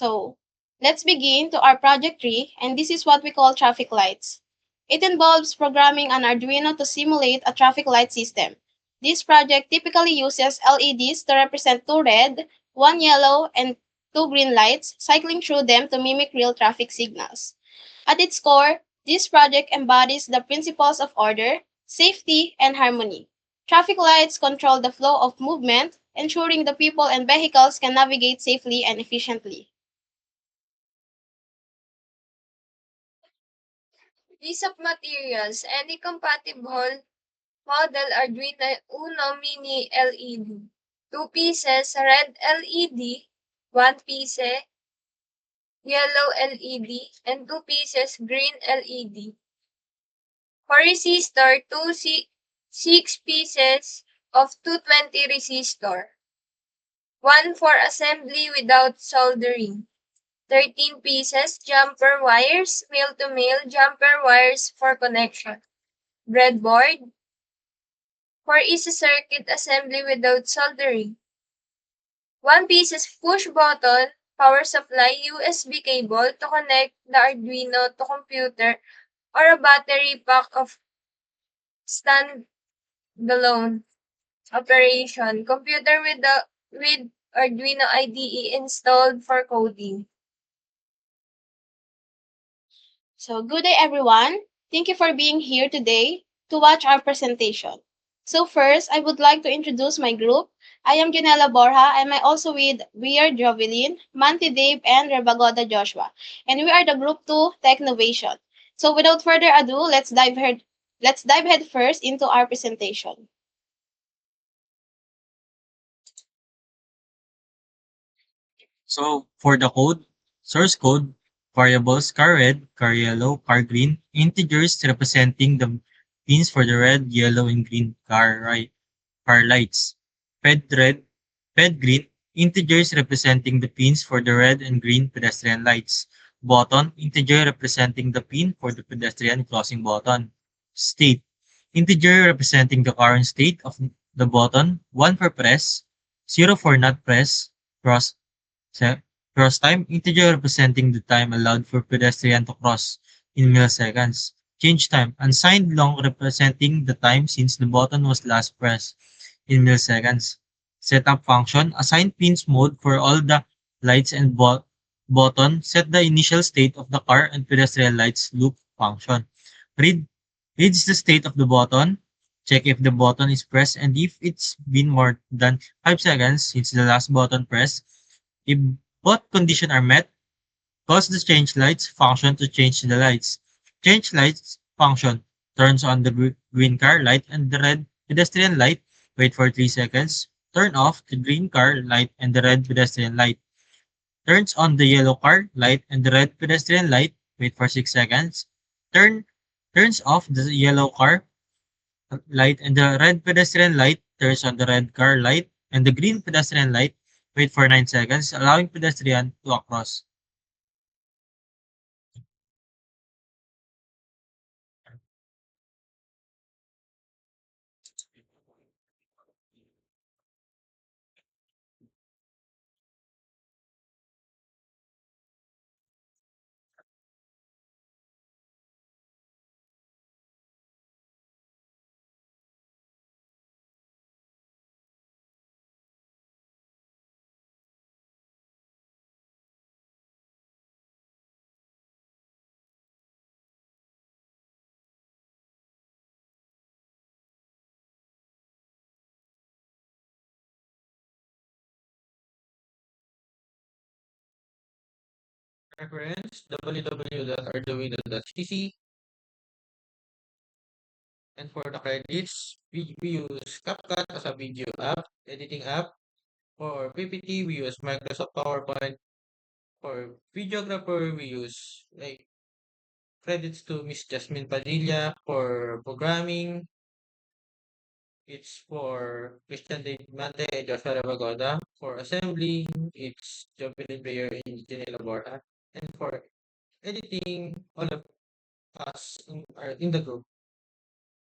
So, let's begin to our project 3, and this is what we call traffic lights. It involves programming an Arduino to simulate a traffic light system. This project typically uses LEDs to represent two red, one yellow, and two green lights, cycling through them to mimic real traffic signals. At its core, this project embodies the principles of order, safety, and harmony. Traffic lights control the flow of movement, ensuring the people and vehicles can navigate safely and efficiently. List of materials. Any compatible model Arduino Uno Mini LED. 2 pieces red LED, 1 piece yellow LED, and 2 pieces green LED. For resistor, 6 pieces of 220 resistor. 1 for assembly without soldering. 13 pieces jumper wires, male-to-male jumper wires for connection. Breadboard. For easy circuit assembly without soldering. 1 pieces push button, power supply, USB cable to connect the Arduino to computer or a battery pack of standalone operation. Computer with Arduino IDE installed for coding. So, good day everyone. Thank you for being here today to watch our presentation. So, first, I would like to introduce my group. I am Janela Borja, and I'm also with Weird Jovelyn, Manti Dave, and Rebagoda Joshua. And we are the Group 2 Technovation. So, without further ado, let's dive head first into our presentation. So for the code, source code, variables car red, car yellow, car green, integers representing the pins for the red, yellow, and green car lights. Fed red, fed green, integers representing the pins for the red and green pedestrian lights. Button, integer representing the pin for the pedestrian crossing button. State, integer representing the current state of the button, 1 for press, 0 for not press, cross cross time, integer representing the time allowed for pedestrian to cross in milliseconds. Change time, unsigned long representing the time since the button was last pressed in milliseconds. Setup function, assign pins mode for all the lights and button. Set the initial state of the car and pedestrian lights loop function. Read reads the state of the button. Check if the button is pressed and if it's been more than 5 seconds since the last button pressed. If both conditions are met, calls the change lights function to change the lights. Change lights function turns on the green car light and the red pedestrian light. Wait for 3 seconds. Turn off the green car light and the red pedestrian light. Turns on the yellow car light and the red pedestrian light. Wait for 6 seconds. Turn turns off the yellow car light and the red pedestrian light. Turns on the red car light and the green pedestrian light. Wait for 9 seconds, allowing pedestrian to cross. Reference www.arduino.cc. And for the credits, we use CapCut as a video app, editing app. For PPT, we use Microsoft PowerPoint. For videographer, we use like credits to Miss Jasmine Padilla. For programming, it's for Christian Dave Mante and Joshua Rabagoda. For assembly, it's Jovelyn Player and Janela Borja. And for editing, all of us are in the group.